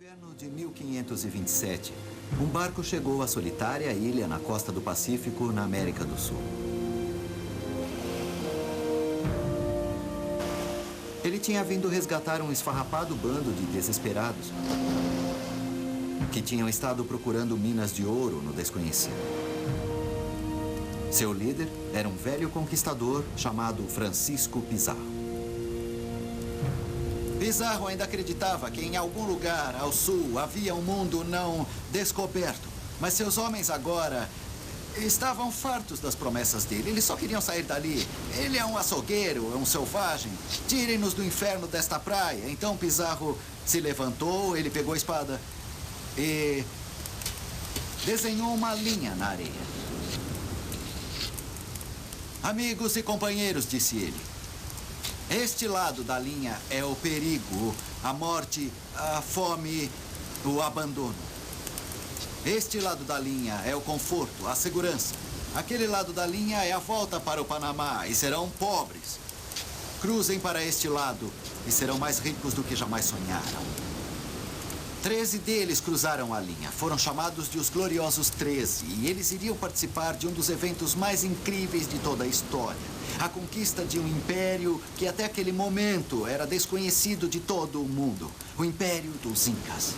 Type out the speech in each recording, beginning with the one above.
inverno de 1527, um barco chegou à solitária ilha na costa do Pacífico, na América do Sul. Ele tinha vindo resgatar um esfarrapado bando de desesperados que tinham estado procurando minas de ouro no desconhecido. Seu líder era um velho conquistador chamado Francisco Pizarro. Pizarro ainda acreditava que em algum lugar ao sul havia um mundo não descoberto. Mas seus homens agora estavam fartos das promessas dele. Eles só queriam sair dali. Ele é um açougueiro, é um selvagem. Tirem-nos do inferno desta praia. Então Pizarro se levantou, ele pegou a espada e desenhou uma linha na areia. Amigos e companheiros, disse ele. Este lado da linha é o perigo, a morte, a fome, o abandono. Este lado da linha é o conforto, a segurança. Aquele lado da linha é a volta para o Panamá e serão pobres. Cruzem para este lado e serão mais ricos do que jamais sonharam. 13 deles cruzaram a linha. Foram chamados de os Gloriosos 13 e eles iriam participar de um dos eventos mais incríveis de toda a história. A conquista de um império que até aquele momento era desconhecido de todo o mundo. O Império dos Incas.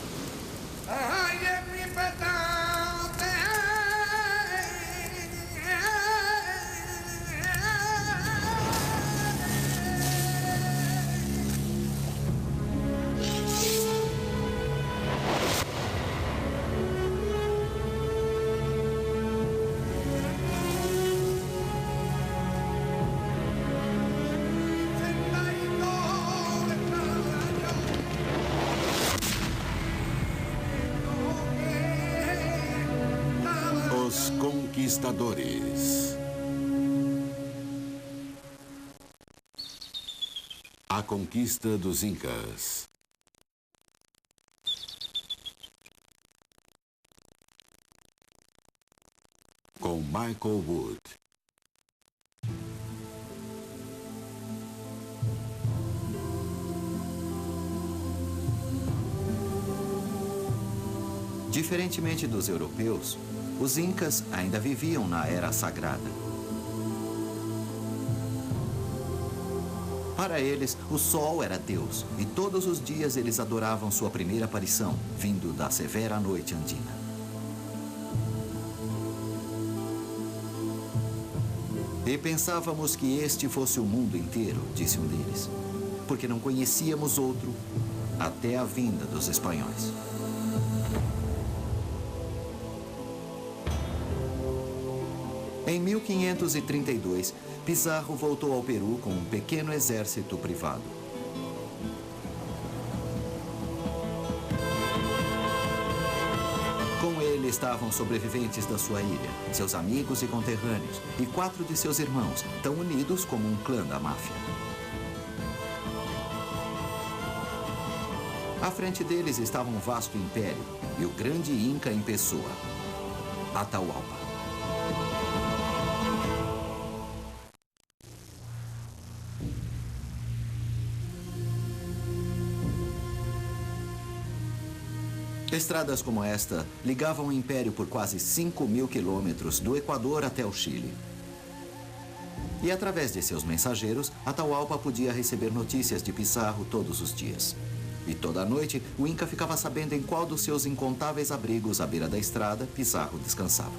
Conquistadores. A conquista dos Incas. Com Michael Wood. Diferentemente dos europeus, os Incas ainda viviam na Era Sagrada. Para eles, o sol era Deus, e todos os dias eles adoravam sua primeira aparição, vindo da severa noite andina. E pensávamos que este fosse o mundo inteiro, disse um deles, porque não conhecíamos outro até a vinda dos espanhóis. Em 1532, Pizarro voltou ao Peru com um pequeno exército privado. Com ele estavam sobreviventes da sua ilha, seus amigos e conterrâneos, e 4 de seus irmãos, tão unidos como um clã da máfia. À frente deles estava um vasto império e o grande Inca em pessoa, Atahualpa. Estradas como esta ligavam o império por quase 5.000 quilômetros do Equador até o Chile. E através de seus mensageiros, Atahualpa podia receber notícias de Pizarro todos os dias. E toda noite, o Inca ficava sabendo em qual dos seus incontáveis abrigos à beira da estrada Pizarro descansava.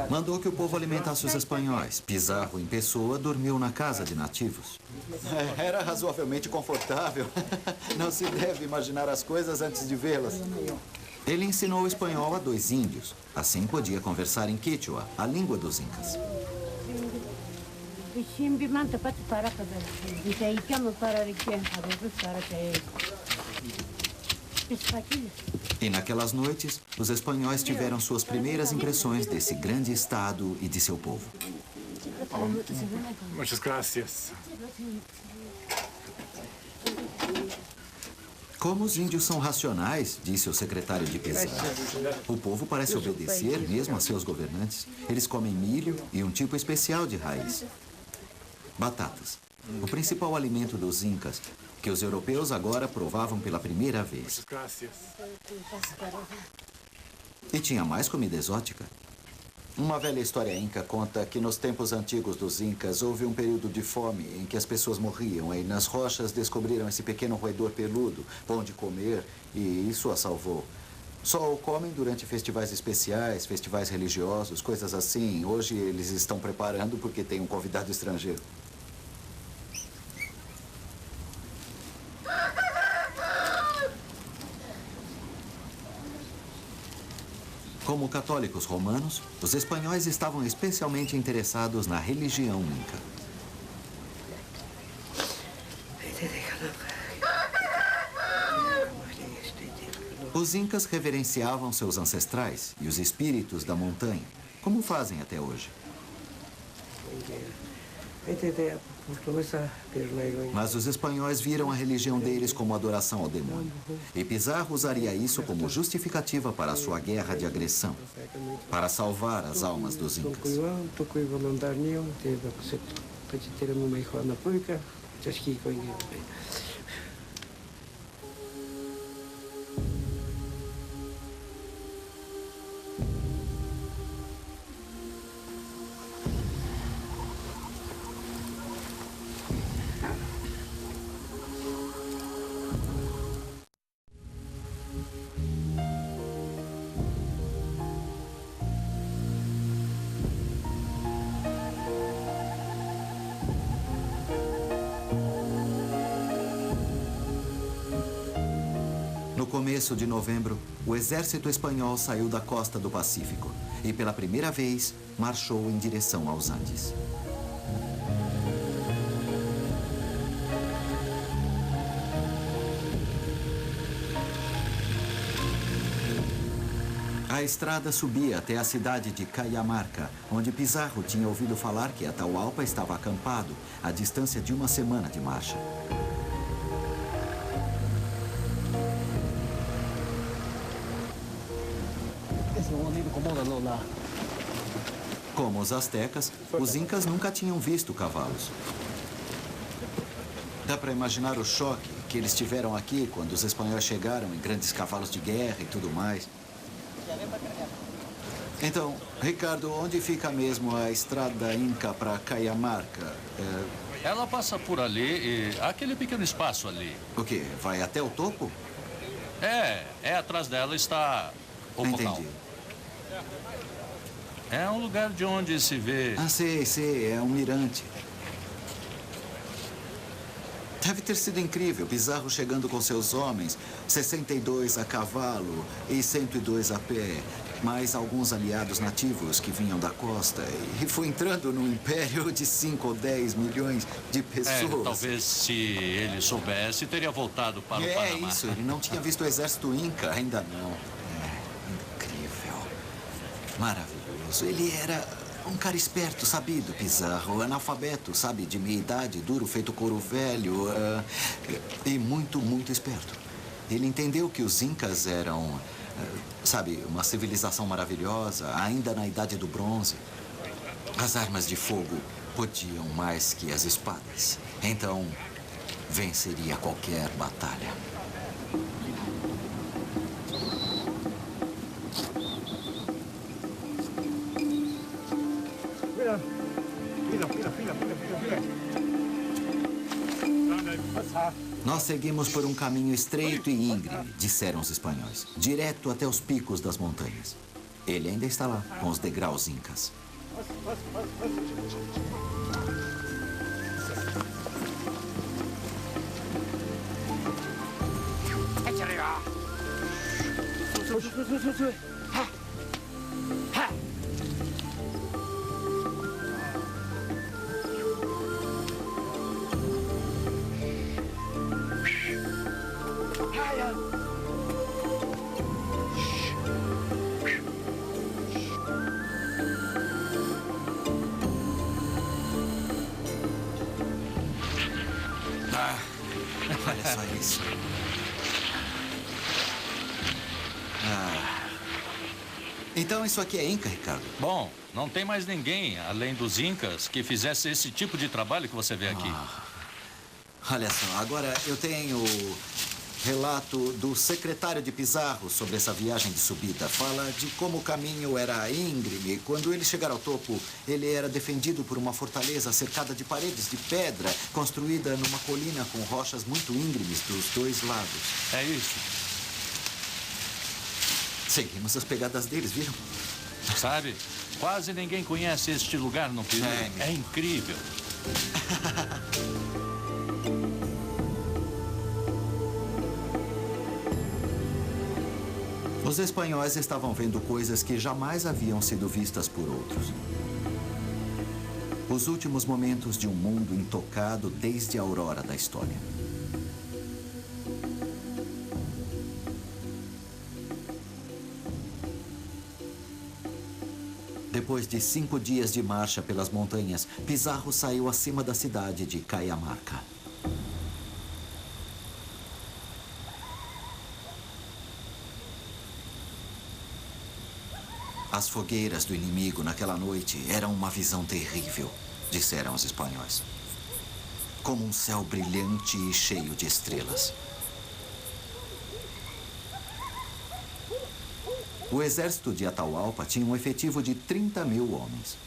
Mandou que o povo alimentasse os espanhóis. Pizarro, em pessoa, dormiu na casa de nativos. Era razoavelmente confortável. Não se deve imaginar as coisas antes de vê-las. Ele ensinou o espanhol a 2 índios. Assim podia conversar em Quechua, a língua dos Incas. E naquelas noites, os espanhóis tiveram suas primeiras impressões desse grande estado e de seu povo. Muchas gracias. Como os índios são racionais, disse o secretário de Pizarro. O povo parece obedecer mesmo a seus governantes. Eles comem milho e um tipo especial de raiz. Batatas. O principal alimento dos incas, que os europeus agora provavam pela primeira vez. E tinha mais comida exótica. Uma velha história inca conta que nos tempos antigos dos incas houve um período de fome em que as pessoas morriam e nas rochas descobriram esse pequeno roedor peludo, bom de comer, e isso a salvou. Só o comem durante festivais especiais, festivais religiosos, coisas assim. Hoje eles estão preparando porque tem um convidado estrangeiro. Como católicos romanos, os espanhóis estavam especialmente interessados na religião inca. Os incas reverenciavam seus ancestrais e os espíritos da montanha, como fazem até hoje. Mas os espanhóis viram a religião deles como adoração ao demônio. E Pizarro usaria isso como justificativa para a sua guerra de agressão, para salvar as almas dos incas. No começo de novembro, o exército espanhol saiu da costa do Pacífico e, pela primeira vez, marchou em direção aos Andes. A estrada subia até a cidade de Cajamarca, onde Pizarro tinha ouvido falar que Atahualpa estava acampado, à distância de uma semana de marcha. Como os astecas, os incas nunca tinham visto cavalos. Dá para imaginar o choque que eles tiveram aqui quando os espanhóis chegaram em grandes cavalos de guerra e tudo mais. Então, Ricardo, onde fica mesmo a estrada inca para Cajamarca? Ela passa por ali e aquele pequeno espaço ali. O quê? Vai até o topo? Atrás dela está o portal. Entendi. É um lugar de onde se vê... Ah, sei, é um mirante. Deve ter sido incrível, Pizarro chegando com seus homens, 62 a cavalo e 102 a pé, mais alguns aliados nativos que vinham da costa. E foi entrando num império de 5 ou 10 milhões de pessoas. Talvez se ele soubesse, teria voltado para o Panamá. É isso, ele não tinha visto o exército inca, ainda não. Incrível. Maravilhoso. Ele era um cara esperto, sabido, Pizarro, analfabeto, sabe, de meia idade, duro, feito couro velho, e muito, muito esperto. Ele entendeu que os incas eram, sabe, uma civilização maravilhosa, ainda na idade do bronze. As armas de fogo podiam mais que as espadas. Então, venceria qualquer batalha. Nós seguimos por um caminho estreito e íngreme, disseram os espanhóis, direto até os picos das montanhas. Ele ainda está lá, com os degraus incas. Olha só isso. Então isso aqui é Inca, Ricardo? Bom, não tem mais ninguém, além dos Incas, que fizesse esse tipo de trabalho que você vê aqui. Olha só, agora eu tenho relato do secretário de Pizarro sobre essa viagem de subida. Fala de como o caminho era íngreme. Quando eles chegaram ao topo, ele era defendido por uma fortaleza cercada de paredes de pedra, construída numa colina com rochas muito íngremes dos dois lados. É isso. Seguimos as pegadas deles, viram? Sabe, quase ninguém conhece este lugar no Peru. É incrível. Os espanhóis estavam vendo coisas que jamais haviam sido vistas por outros. Os últimos momentos de um mundo intocado desde a aurora da história. Depois de 5 dias de marcha pelas montanhas, Pizarro saiu acima da cidade de Cajamarca. As fogueiras do inimigo naquela noite eram uma visão terrível, disseram os espanhóis. Como um céu brilhante e cheio de estrelas. O exército de Atahualpa tinha um efetivo de 30 mil homens.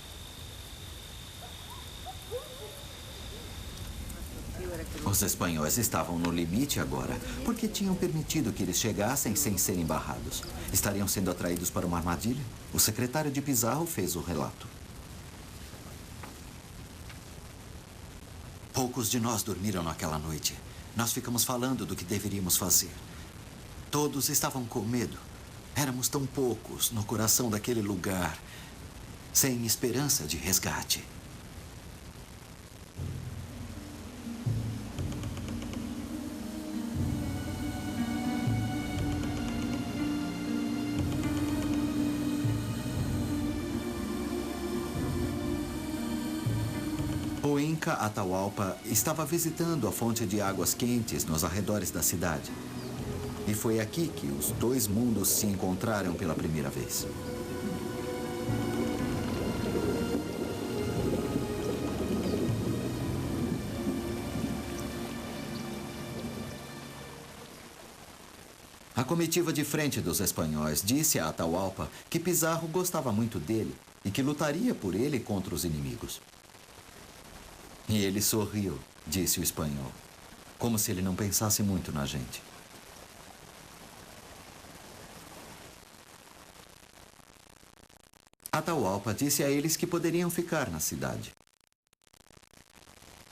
Os espanhóis estavam no limite agora, porque tinham permitido que eles chegassem sem serem barrados. Estariam sendo atraídos para uma armadilha? O secretário de Pizarro fez o relato. Poucos de nós dormiram naquela noite. Nós ficamos falando do que deveríamos fazer. Todos estavam com medo. Éramos tão poucos no coração daquele lugar, sem esperança de resgate. O Inca Atahualpa estava visitando a fonte de águas quentes nos arredores da cidade. E foi aqui que os dois mundos se encontraram pela primeira vez. A comitiva de frente dos espanhóis disse a Atahualpa que Pizarro gostava muito dele e que lutaria por ele contra os inimigos. E ele sorriu, disse o espanhol, como se ele não pensasse muito na gente. Atahualpa disse a eles que poderiam ficar na cidade.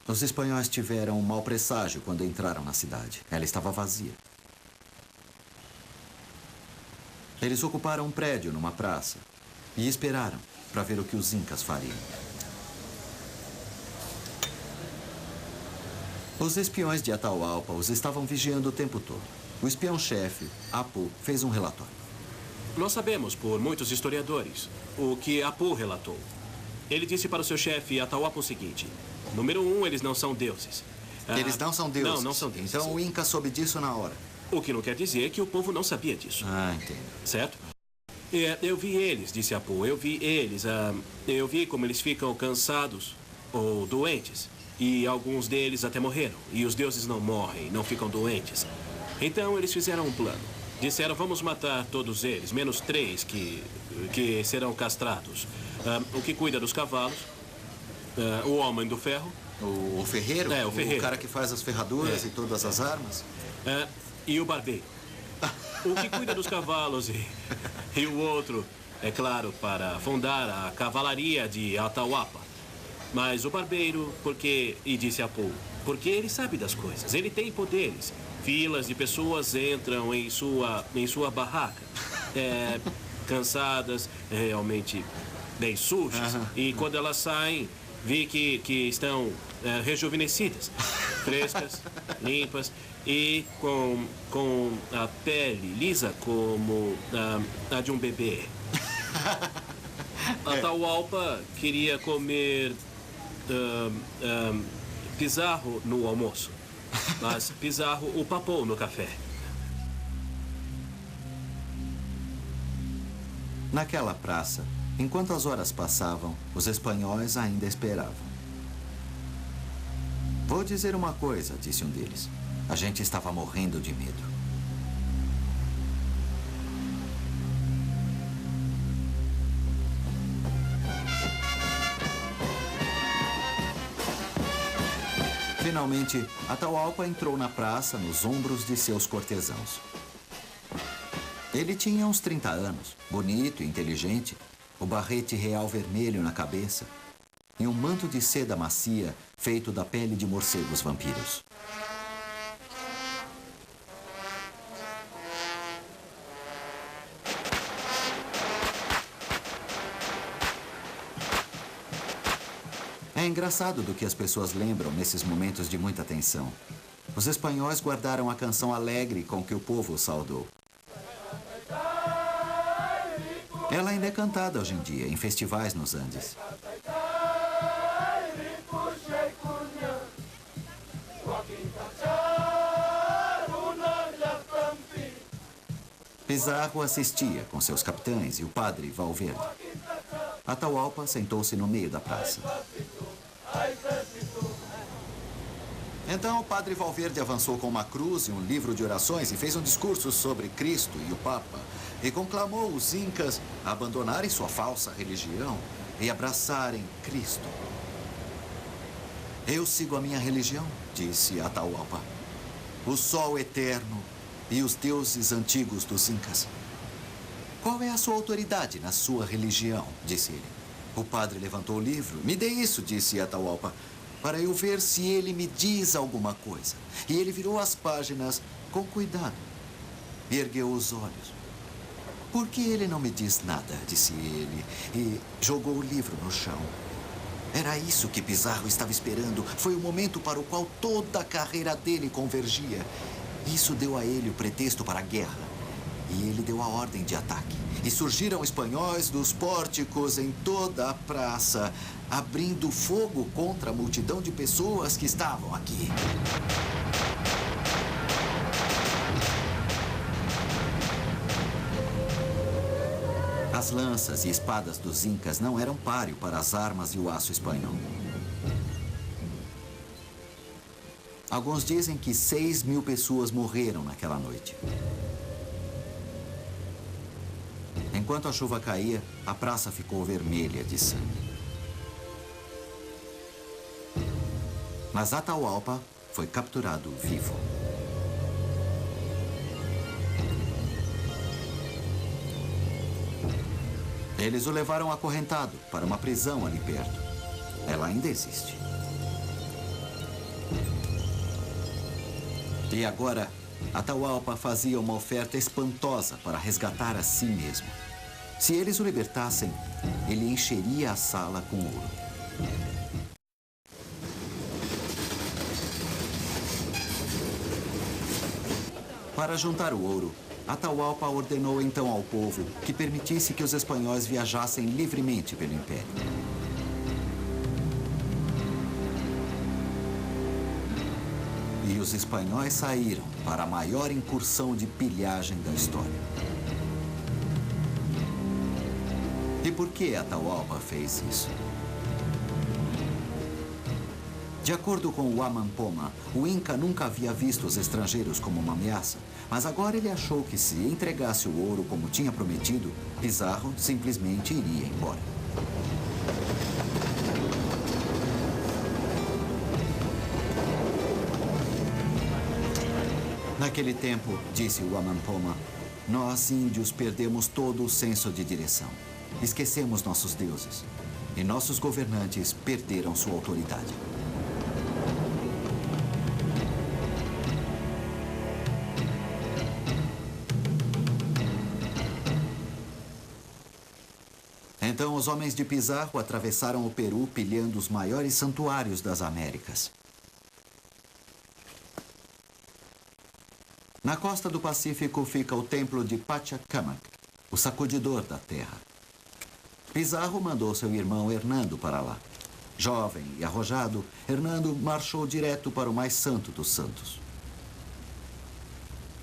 Os espanhóis tiveram um mau presságio quando entraram na cidade. Ela estava vazia. Eles ocuparam um prédio numa praça e esperaram para ver o que os incas fariam. Os espiões de Atahualpa os estavam vigiando o tempo todo. O espião-chefe, Apu, fez um relatório. Nós sabemos, por muitos historiadores, o que Apu relatou. Ele disse para o seu chefe Atahualpa o seguinte: número 1, eles não são deuses. Eles não são deuses? Não são deuses. Então o Inca soube disso na hora. O que não quer dizer que o povo não sabia disso. Entendo. Certo? Eu vi eles, disse Apu. Eu vi eles. Eu vi como eles ficam cansados ou doentes. E alguns deles até morreram. E os deuses não morrem, não ficam doentes. Então eles fizeram um plano. Disseram, vamos matar todos eles, menos 3 que serão castrados. O que cuida dos cavalos, o homem do ferro. O ferreiro? O ferreiro. O cara que faz as ferraduras e todas as armas. E o barbeiro. O que cuida dos cavalos e o outro, é claro, para fundar a cavalaria de Atahualpa. Mas o barbeiro, e disse Apu, porque ele sabe das coisas, ele tem poderes. Filas de pessoas entram em sua barraca, cansadas, realmente bem sujas. E quando elas saem, vi que estão rejuvenescidas, frescas, limpas e com a pele lisa como a de um bebê. Atahualpa queria comer Pizarro no almoço, mas Pizarro o papou no café. Naquela praça, enquanto as horas passavam, os espanhóis ainda esperavam. Vou dizer uma coisa, disse um deles. A gente estava morrendo de medo. Finalmente, Atahualpa entrou na praça nos ombros de seus cortesãos. Ele tinha uns 30 anos, bonito e inteligente, o barrete real vermelho na cabeça e um manto de seda macia feito da pele de morcegos vampiros. É engraçado do que as pessoas lembram nesses momentos de muita tensão. Os espanhóis guardaram a canção alegre com que o povo o saudou. Ela ainda é cantada hoje em dia, em festivais nos Andes. Pizarro assistia com seus capitães e o padre Valverde. Atahualpa sentou-se no meio da praça. Então o padre Valverde avançou com uma cruz e um livro de orações e fez um discurso sobre Cristo e o Papa e conclamou os incas a abandonarem sua falsa religião e abraçarem Cristo. Eu sigo a minha religião, disse Atahualpa. O sol eterno e os deuses antigos dos incas. Qual é a sua autoridade na sua religião? Disse ele. O padre levantou o livro. Me dê isso, disse Atahualpa, para eu ver se ele me diz alguma coisa. E ele virou as páginas com cuidado e ergueu os olhos. Por que ele não me diz nada? Disse ele e jogou o livro no chão. Era isso que Pizarro estava esperando. Foi o momento para o qual toda a carreira dele convergia. Isso deu a ele o pretexto para a guerra. E ele deu a ordem de ataque. E surgiram espanhóis dos pórticos em toda a praça, abrindo fogo contra a multidão de pessoas que estavam aqui. As lanças e espadas dos incas não eram páreo para as armas e o aço espanhol. Alguns dizem que 6.000 pessoas morreram naquela noite. Enquanto a chuva caía, a praça ficou vermelha de sangue. Mas Atahualpa foi capturado vivo. Eles o levaram acorrentado para uma prisão ali perto. Ela ainda existe. E agora, Atahualpa fazia uma oferta espantosa para resgatar a si mesmo. Se eles o libertassem, ele encheria a sala com ouro. Para juntar o ouro, Atahualpa ordenou então ao povo que permitisse que os espanhóis viajassem livremente pelo império. E os espanhóis saíram para a maior incursão de pilhagem da história. E por que Atahualpa fez isso? De acordo com o Amampoma, o Inca nunca havia visto os estrangeiros como uma ameaça, mas agora ele achou que se entregasse o ouro como tinha prometido, Pizarro simplesmente iria embora. Naquele tempo, disse o Amampoma, nós índios perdemos todo o senso de direção. Esquecemos nossos deuses. E nossos governantes perderam sua autoridade. Então, os homens de Pizarro atravessaram o Peru pilhando os maiores santuários das Américas. Na costa do Pacífico fica o templo de Pachacamac, o sacudidor da terra. Pizarro mandou seu irmão Hernando para lá. Jovem e arrojado, Hernando marchou direto para o mais santo dos santos.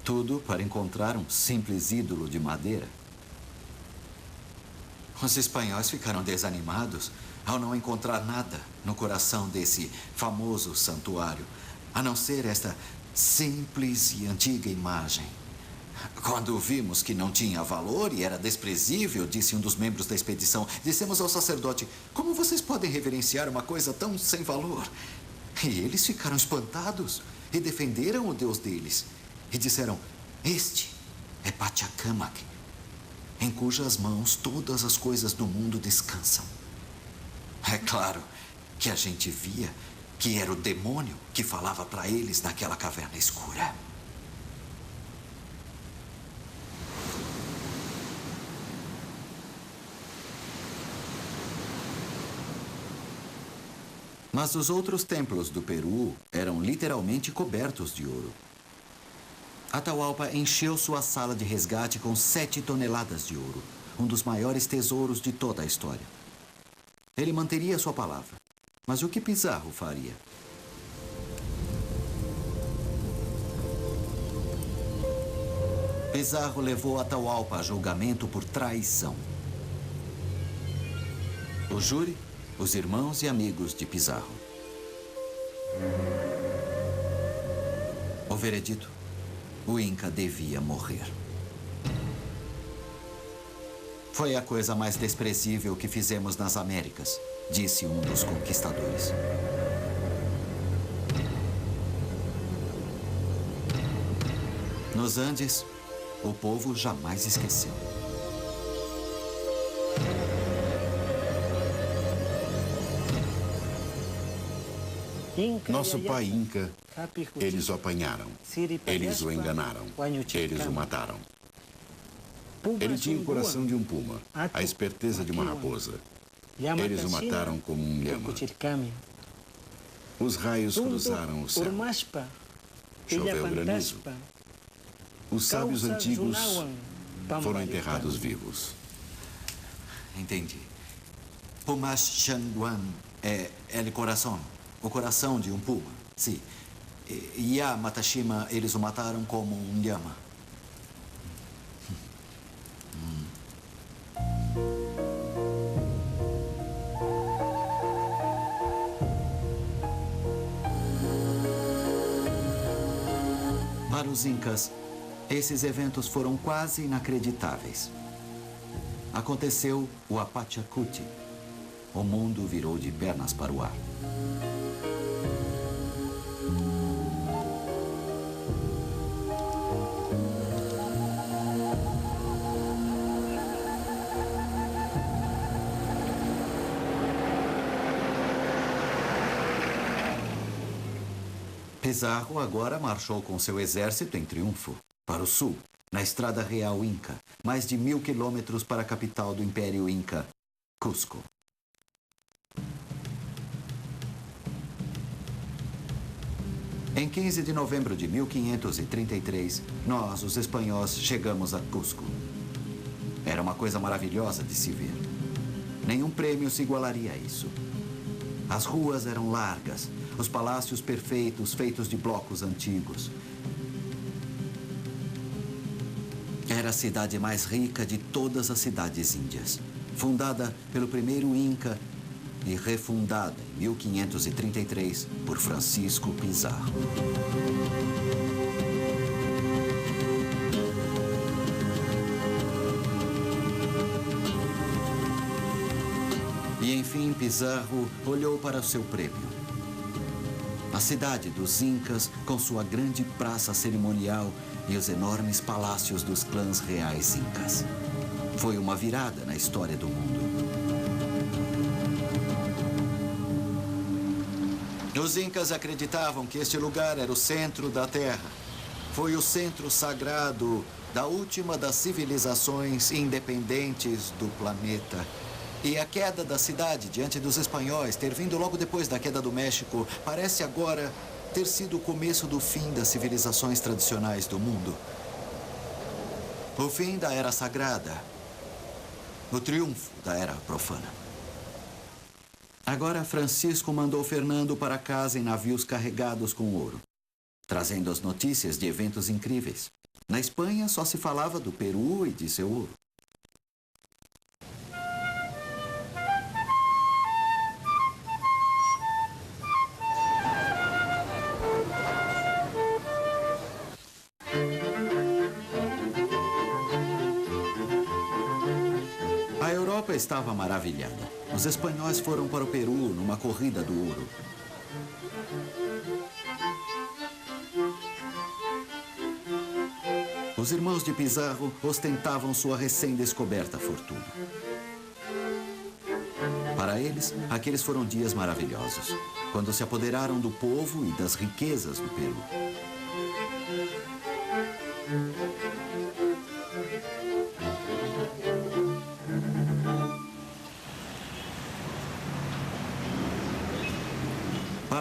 Tudo para encontrar um simples ídolo de madeira. Os espanhóis ficaram desanimados ao não encontrar nada no coração desse famoso santuário, a não ser esta simples e antiga imagem. Quando vimos que não tinha valor e era desprezível, disse um dos membros da expedição, dissemos ao sacerdote: como vocês podem reverenciar uma coisa tão sem valor? E eles ficaram espantados e defenderam o Deus deles. E disseram: este é Pachacamac, em cujas mãos todas as coisas do mundo descansam. É claro que a gente via que era o demônio que falava para eles naquela caverna escura. Mas os outros templos do Peru eram literalmente cobertos de ouro. Atahualpa encheu sua sala de resgate com 7 toneladas de ouro, um dos maiores tesouros de toda a história. Ele manteria sua palavra, mas o que Pizarro faria? Pizarro levou Atahualpa a julgamento por traição. O júri, os irmãos e amigos de Pizarro. O veredito: o Inca devia morrer. Foi a coisa mais desprezível que fizemos nas Américas, disse um dos conquistadores. Nos Andes, o povo jamais esqueceu. Nosso pai Inca, eles o apanharam. Eles o enganaram. Eles o mataram. Ele tinha o coração de um puma, a esperteza de uma raposa. Eles o mataram como um lhama. Os raios cruzaram o céu. Choveu granizo. Os sábios antigos foram enterrados vivos. Entendi. Pumas Xanguan é El Coração, o coração de um puma, sim. E a Matashima, eles o mataram como um lhama. Para os Incas, esses eventos foram quase inacreditáveis. Aconteceu o Apachacuti. O mundo virou de pernas para o ar. Pizarro agora marchou com seu exército em triunfo para o sul, na Estrada Real Inca, mais de 1000 quilômetros para a capital do Império Inca, Cusco. Em 15 de novembro de 1533, nós, os espanhóis, chegamos a Cusco. Era uma coisa maravilhosa de se ver. Nenhum prêmio se igualaria a isso. As ruas eram largas, os palácios perfeitos, feitos de blocos antigos. Era a cidade mais rica de todas as cidades índias. Fundada pelo primeiro Inca e refundada em 1533 por Francisco Pizarro. E enfim Pizarro olhou para o seu prêmio. A cidade dos Incas, com sua grande praça cerimonial e os enormes palácios dos clãs reais Incas. Foi uma virada na história do mundo. Os Incas acreditavam que este lugar era o centro da Terra. Foi o centro sagrado da última das civilizações independentes do planeta. E a queda da cidade diante dos espanhóis, ter vindo logo depois da queda do México, parece agora ter sido o começo do fim das civilizações tradicionais do mundo. O fim da era sagrada. O triunfo da era profana. Agora, Francisco mandou Fernando para casa em navios carregados com ouro, trazendo as notícias de eventos incríveis. Na Espanha, só se falava do Peru e de seu ouro. Inca estava maravilhada. Os espanhóis foram para o Peru numa corrida do ouro. Os irmãos de Pizarro ostentavam sua recém-descoberta fortuna. Para eles, aqueles foram dias maravilhosos, quando se apoderaram do povo e das riquezas do Peru.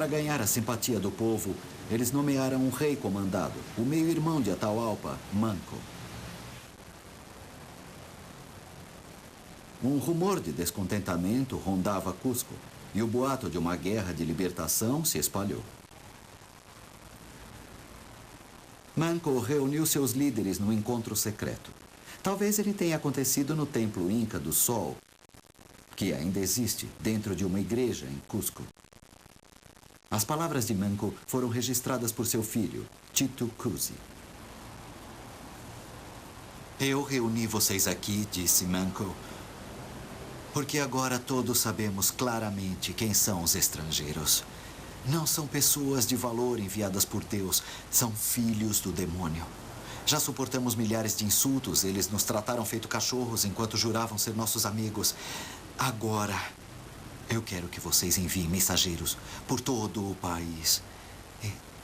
Para ganhar a simpatia do povo, eles nomearam um rei comandado, o meio-irmão de Atahualpa, Manco. Um rumor de descontentamento rondava Cusco e o boato de uma guerra de libertação se espalhou. Manco reuniu seus líderes num encontro secreto. Talvez ele tenha acontecido no Templo Inca do Sol, que ainda existe dentro de uma igreja em Cusco. As palavras de Manco foram registradas por seu filho, Titu Cuzi. Eu reuni vocês aqui, disse Manco, porque agora todos sabemos claramente quem são os estrangeiros. Não são pessoas de valor enviadas por Deus, são filhos do demônio. Já suportamos milhares de insultos, eles nos trataram feito cachorros enquanto juravam ser nossos amigos. Agora, eu quero que vocês enviem mensageiros por todo o país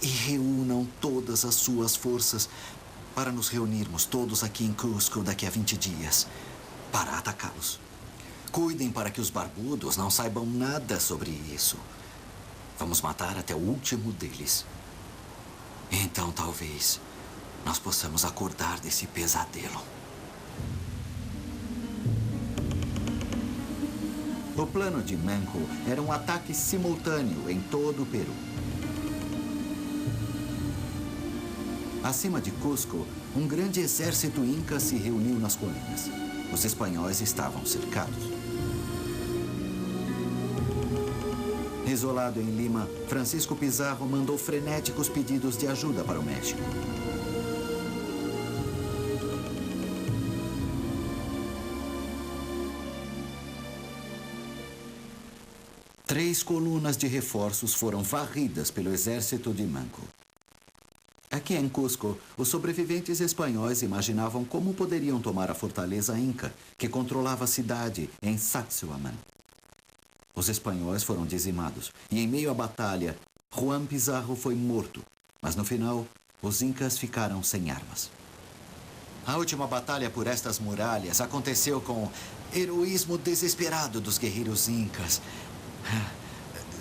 e reúnam todas as suas forças para nos reunirmos todos aqui em Cusco daqui a 20 dias para atacá-los. Cuidem para que os barbudos não saibam nada sobre isso. Vamos matar até o último deles. Então, talvez, nós possamos acordar desse pesadelo. O plano de Manco era um ataque simultâneo em todo o Peru. Acima de Cusco, um grande exército inca se reuniu nas colinas. Os espanhóis estavam cercados. Isolado em Lima, Francisco Pizarro mandou frenéticos pedidos de ajuda para o México. Três colunas de reforços foram varridas pelo exército de Manco. Aqui em Cusco, os sobreviventes espanhóis imaginavam como poderiam tomar a fortaleza inca, que controlava a cidade em Sacsayhuamán. Os espanhóis foram dizimados e, em meio à batalha, Juan Pizarro foi morto. Mas, no final, os incas ficaram sem armas. A última batalha por estas muralhas aconteceu com o heroísmo desesperado dos guerreiros incas.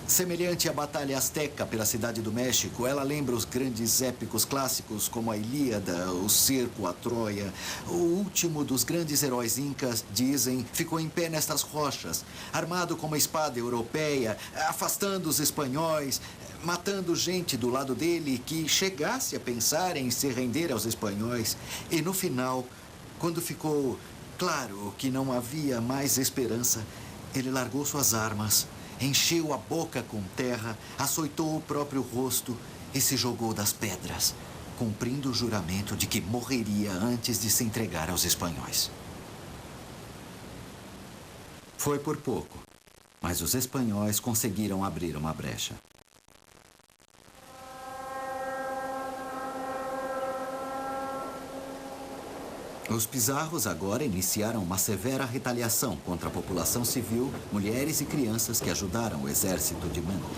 Semelhante à Batalha Azteca pela Cidade do México, ela lembra os grandes épicos clássicos como a Ilíada, o Cerco a Troia. O último dos grandes heróis incas, dizem, ficou em pé nestas rochas, armado com uma espada europeia, afastando os espanhóis, matando gente do lado dele que chegasse a pensar em se render aos espanhóis. E no final, quando ficou claro que não havia mais esperança, ele largou suas armas, encheu a boca com terra, açoitou o próprio rosto e se jogou das pedras, cumprindo o juramento de que morreria antes de se entregar aos espanhóis. Foi por pouco, mas os espanhóis conseguiram abrir uma brecha. Os Pizarros agora iniciaram uma severa retaliação contra a população civil, mulheres e crianças que ajudaram o exército de Manco.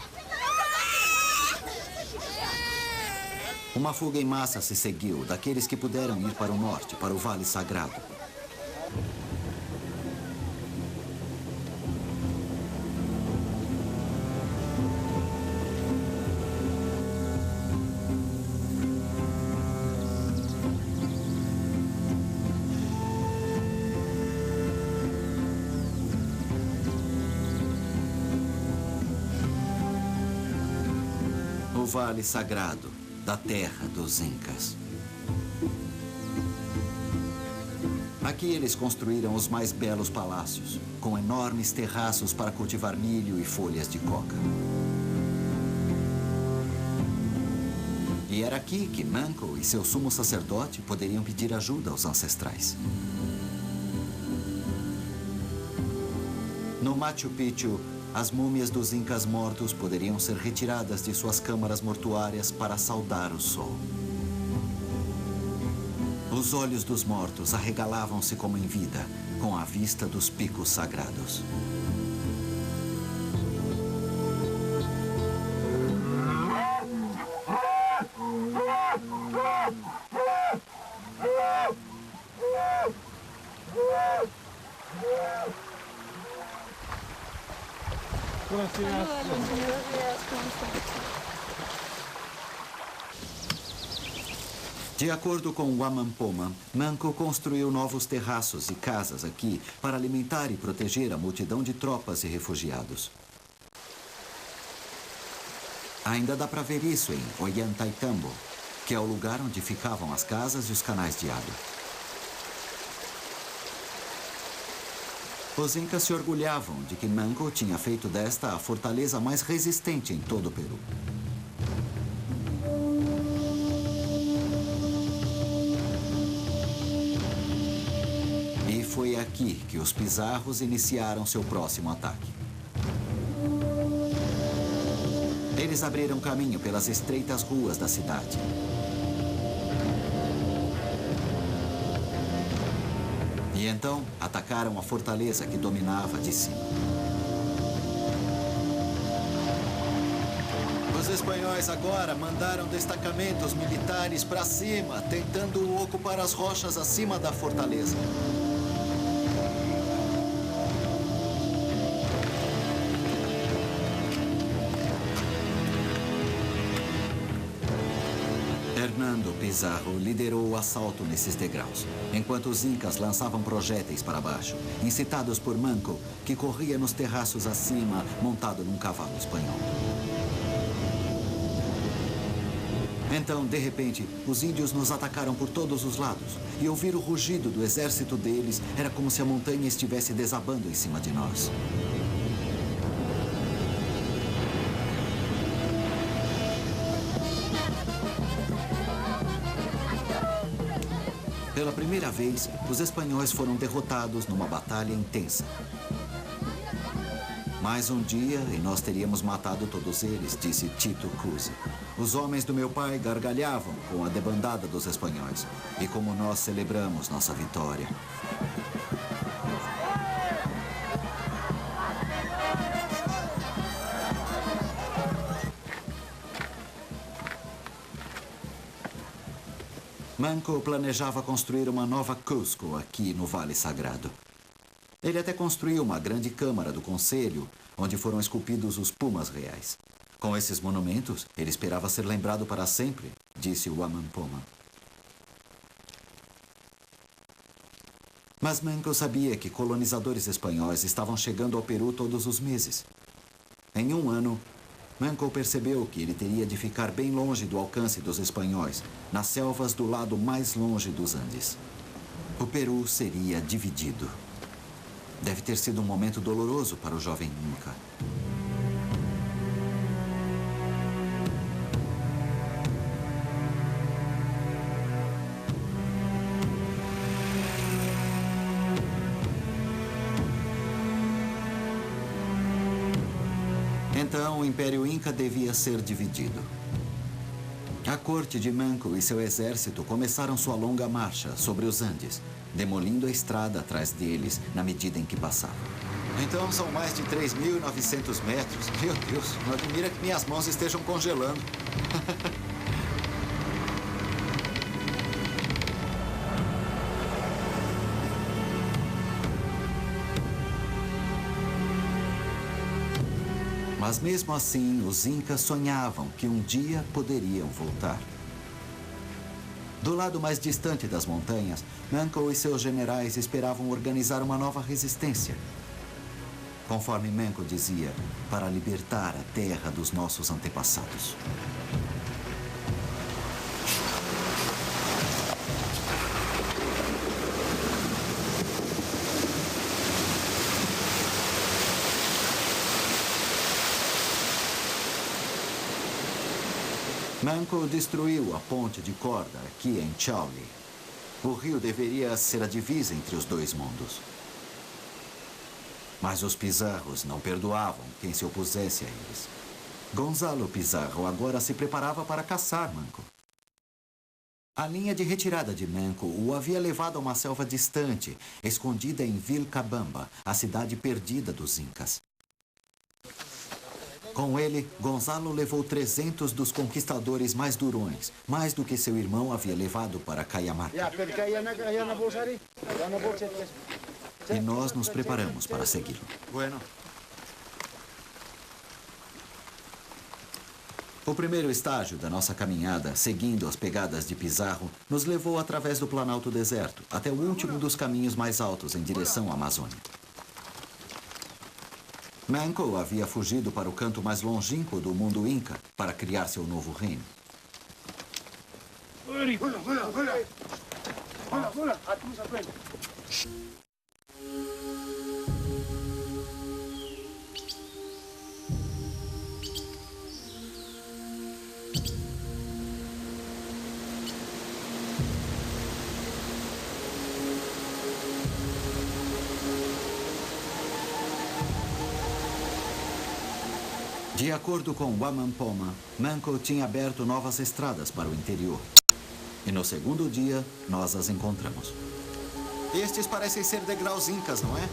Uma fuga em massa se seguiu daqueles que puderam ir para o norte, para o Vale Sagrado. O Vale Sagrado da terra dos Incas. Aqui eles construíram os mais belos palácios, com enormes terraços para cultivar milho e folhas de coca. E era aqui que Manco e seu sumo sacerdote poderiam pedir ajuda aos ancestrais. No Machu Picchu, as múmias dos incas mortos poderiam ser retiradas de suas câmaras mortuárias para saudar o sol. Os olhos dos mortos arregalavam-se como em vida, com a vista dos picos sagrados. De acordo com Waman Poma, Manco construiu novos terraços e casas aqui para alimentar e proteger a multidão de tropas e refugiados. Ainda dá para ver isso em Ollantaytambo, que é o lugar onde ficavam as casas e os canais de água. Os incas se orgulhavam de que Manco tinha feito desta a fortaleza mais resistente em todo o Peru. E foi aqui que os Pizarros iniciaram seu próximo ataque. Eles abriram caminho pelas estreitas ruas da cidade. E então, atacaram a fortaleza que dominava de cima. Os espanhóis agora mandaram destacamentos militares para cima, tentando ocupar as rochas acima da fortaleza. Hernando Pizarro liderou o assalto nesses degraus, enquanto os incas lançavam projéteis para baixo, incitados por Manco, que corria nos terraços acima, montado num cavalo espanhol. Então, de repente, os índios nos atacaram por todos os lados, e ouvir o rugido do exército deles era como se a montanha estivesse desabando em cima de nós. Pela primeira vez, os espanhóis foram derrotados numa batalha intensa. Mais um dia e nós teríamos matado todos eles, disse Tito Cusi. Os homens do meu pai gargalhavam com a debandada dos espanhóis. E como nós celebramos nossa vitória. Manco planejava construir uma nova Cusco aqui no Vale Sagrado. Ele até construiu uma grande câmara do conselho, onde foram esculpidos os pumas reais. Com esses monumentos, ele esperava ser lembrado para sempre, disse o Waman Poma. Mas Manco sabia que colonizadores espanhóis estavam chegando ao Peru todos os meses. Em um ano, Manco percebeu que ele teria de ficar bem longe do alcance dos espanhóis, nas selvas do lado mais longe dos Andes. O Peru seria dividido. Deve ter sido um momento doloroso para o jovem Inca. Então, o Império Inca devia ser dividido. A corte de Manco e seu exército começaram sua longa marcha sobre os Andes, demolindo a estrada atrás deles na medida em que passavam. Então, são mais de 3.900 metros. Meu Deus, não admira que minhas mãos estejam congelando. Mas mesmo assim, os incas sonhavam que um dia poderiam voltar. Do lado mais distante das montanhas, Manco e seus generais esperavam organizar uma nova resistência. Conforme Manco dizia, para libertar a terra dos nossos antepassados. Manco destruiu a ponte de corda aqui em Chauli. O rio deveria ser a divisa entre os dois mundos. Mas os Pizarros não perdoavam quem se opusesse a eles. Gonzalo Pizarro agora se preparava para caçar Manco. A linha de retirada de Manco o havia levado a uma selva distante, escondida em Vilcabamba, a cidade perdida dos Incas. Com ele, Gonzalo levou 300 dos conquistadores mais durões, mais do que seu irmão havia levado para Cajamarca. E nós nos preparamos para segui-lo. Bueno. O primeiro estágio da nossa caminhada, seguindo as pegadas de Pizarro, nos levou através do Planalto Deserto, até o último dos caminhos mais altos em direção à Amazônia. Manco havia fugido para o canto mais longínquo do mundo Inca para criar seu novo reino. De acordo com Wamampoma, Manco tinha aberto novas estradas para o interior. E no segundo dia, nós as encontramos. Estes parecem ser degraus incas, não é?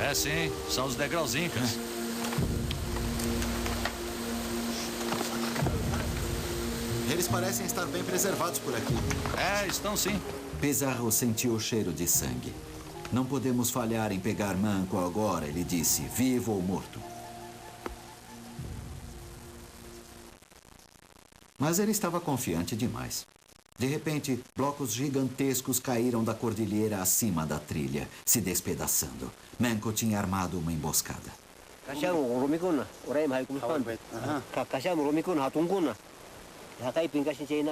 É sim, são os degraus incas. Eles parecem estar bem preservados por aqui. É, estão sim. Pizarro sentiu o cheiro de sangue. Não podemos falhar em pegar Manco agora, ele disse, vivo ou morto. Mas ele estava confiante demais. De repente, blocos gigantescos caíram da cordilheira acima da trilha, se despedaçando. Manco tinha armado uma emboscada.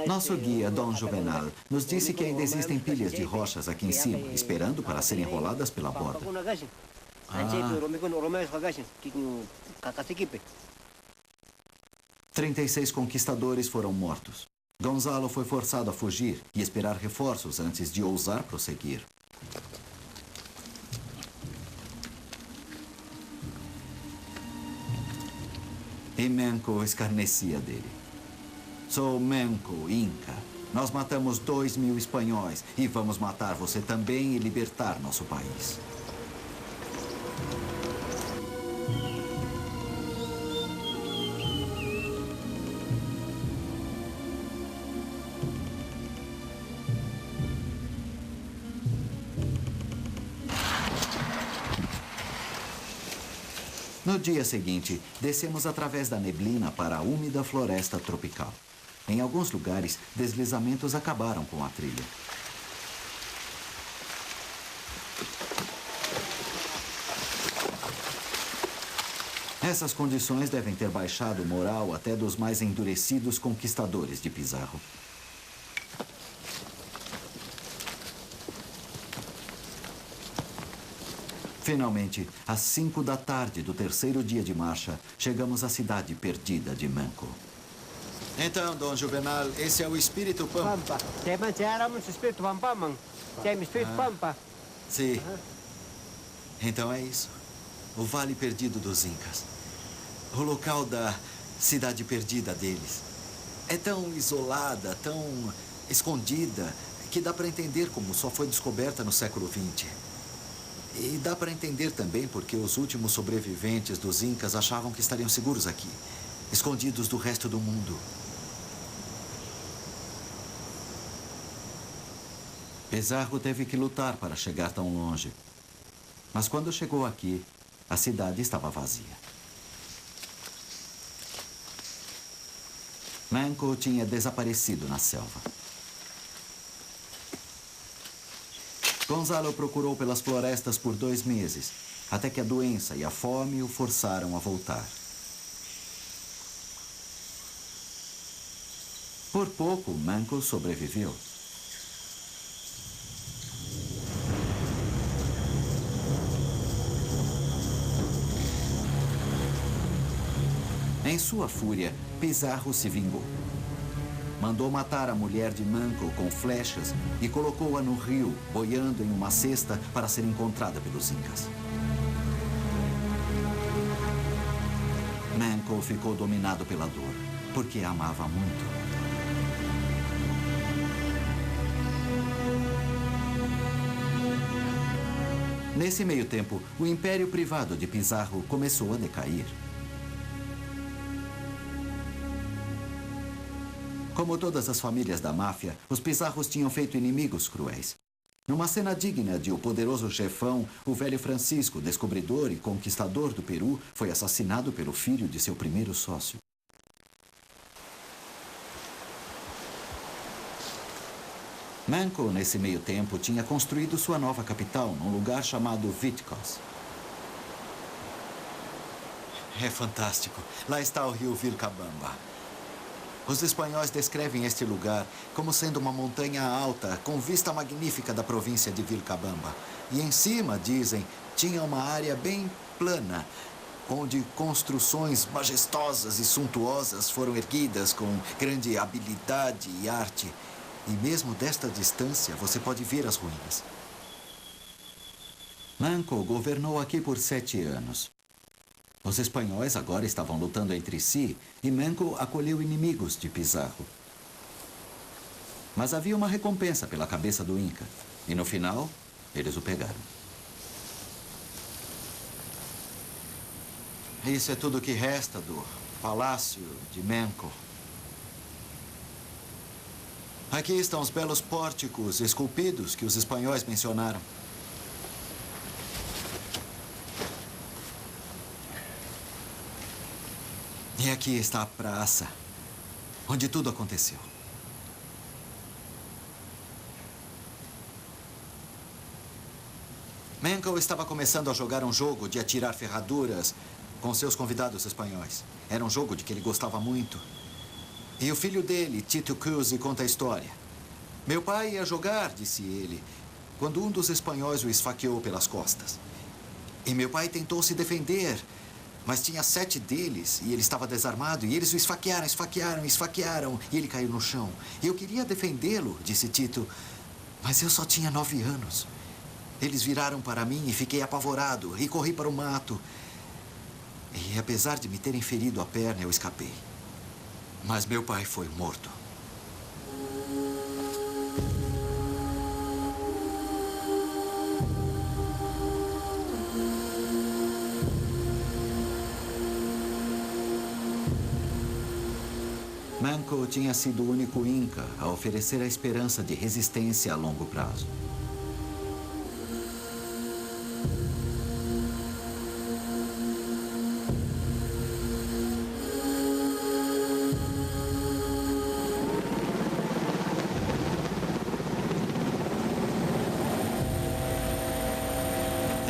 Nosso guia, Dom Juvenal, nos disse que ainda existem pilhas de rochas aqui em cima, esperando para serem roladas pela borda. 36 conquistadores foram mortos. Gonzalo foi forçado a fugir e esperar reforços antes de ousar prosseguir. E Manco escarnecia dele. Sou Manco, Inca. Nós matamos 2.000 espanhóis e vamos matar você também e libertar nosso país. No dia seguinte, descemos através da neblina para a úmida floresta tropical. Em alguns lugares, deslizamentos acabaram com a trilha. Essas condições devem ter baixado o moral até dos mais endurecidos conquistadores de Pizarro. Finalmente, às 5 da tarde do terceiro dia de marcha, chegamos à cidade perdida de Manco. Então, Dom Juvenal, esse é o espírito Pampa. Pampa. Sim. Então é isso. O Vale Perdido dos Incas. O local da cidade perdida deles. É tão isolada, tão escondida, que dá para entender como só foi descoberta no século XX. E dá para entender também porque os últimos sobreviventes dos Incas achavam que estariam seguros aqui, escondidos do resto do mundo. Pizarro teve que lutar para chegar tão longe. Mas quando chegou aqui, a cidade estava vazia. Manco tinha desaparecido na selva. Gonzalo procurou pelas florestas por 2 meses, até que a doença e a fome o forçaram a voltar. Por pouco, Manco sobreviveu. Em sua fúria, Pizarro se vingou. Mandou matar a mulher de Manco com flechas e colocou-a no rio, boiando em uma cesta para ser encontrada pelos Incas. Manco ficou dominado pela dor, porque a amava muito. Nesse meio tempo, o império privado de Pizarro começou a decair. Como todas as famílias da máfia, os Pizarros tinham feito inimigos cruéis. Numa cena digna de o poderoso chefão, o velho Francisco, descobridor e conquistador do Peru, foi assassinado pelo filho de seu primeiro sócio. Manco, nesse meio tempo, tinha construído sua nova capital num lugar chamado Vitcos. É fantástico. Lá está o rio Vilcabamba. Os espanhóis descrevem este lugar como sendo uma montanha alta, com vista magnífica da província de Vilcabamba. E em cima, dizem, tinha uma área bem plana, onde construções majestosas e suntuosas foram erguidas com grande habilidade e arte. E mesmo desta distância, você pode ver as ruínas. Manco governou aqui por 7 anos. Os espanhóis agora estavam lutando entre si e Manco acolheu inimigos de Pizarro. Mas havia uma recompensa pela cabeça do Inca. E no final, eles o pegaram. Isso é tudo o que resta do palácio de Manco. Aqui estão os belos pórticos esculpidos que os espanhóis mencionaram. E aqui está a praça, onde tudo aconteceu. Manco estava começando a jogar um jogo de atirar ferraduras com seus convidados espanhóis. Era um jogo de que ele gostava muito. E o filho dele, Tito Cusi, conta a história. Meu pai ia jogar, disse ele, quando um dos espanhóis o esfaqueou pelas costas. E meu pai tentou se defender, mas tinha 7 deles e ele estava desarmado e eles o esfaquearam e ele caiu no chão. E eu queria defendê-lo, disse Tito, mas eu só tinha 9 anos. Eles viraram para mim e fiquei apavorado e corri para o mato. E apesar de me terem ferido a perna, eu escapei. Mas meu pai foi morto. Manco tinha sido o único Inca a oferecer a esperança de resistência a longo prazo.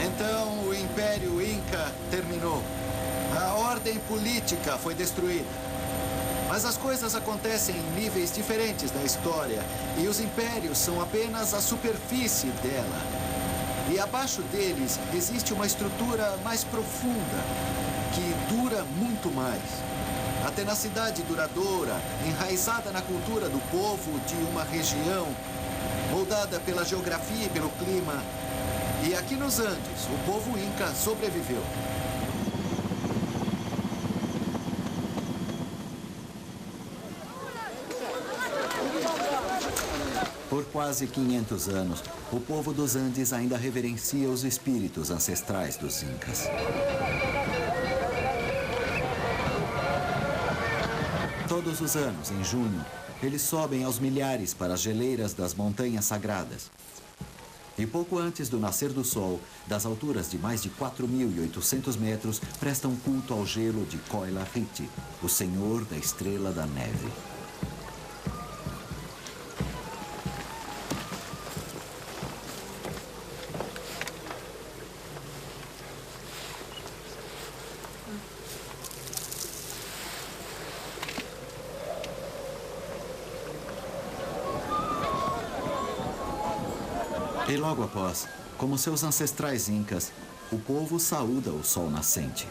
Então, o Império Inca terminou. A ordem política foi destruída. Mas as coisas acontecem em níveis diferentes na história e os impérios são apenas a superfície dela. E abaixo deles existe uma estrutura mais profunda que dura muito mais. A tenacidade duradoura, enraizada na cultura do povo de uma região, moldada pela geografia e pelo clima. E aqui nos Andes, o povo Inca sobreviveu. Por quase 500 anos, o povo dos Andes ainda reverencia os espíritos ancestrais dos Incas. Todos os anos, em junho, eles sobem aos milhares para as geleiras das montanhas sagradas. E pouco antes do nascer do sol, das alturas de mais de 4.800 metros, prestam culto ao gelo de Coila Riti, o senhor da estrela da neve. E logo após, como seus ancestrais incas, o povo saúda o sol nascente.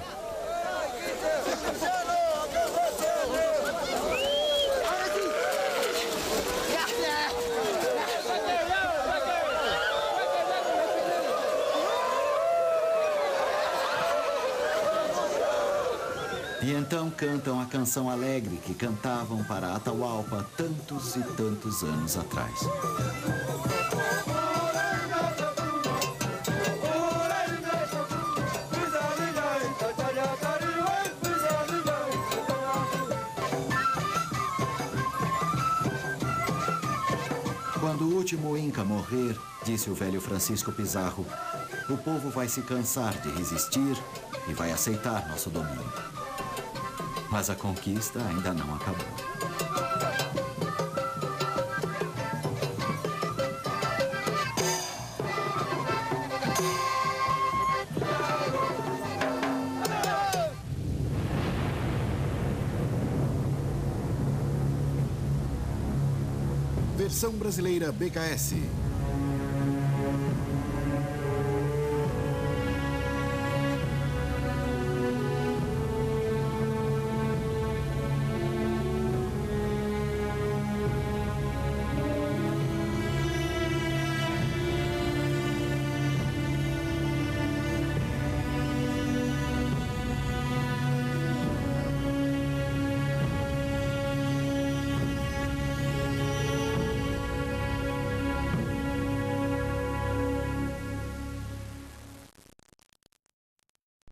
E então cantam a canção alegre que cantavam para Atahualpa tantos e tantos anos atrás. Quando o último Inca morrer, disse o velho Francisco Pizarro, o povo vai se cansar de resistir e vai aceitar nosso domínio. Mas a conquista ainda não acabou. Versão brasileira BKS.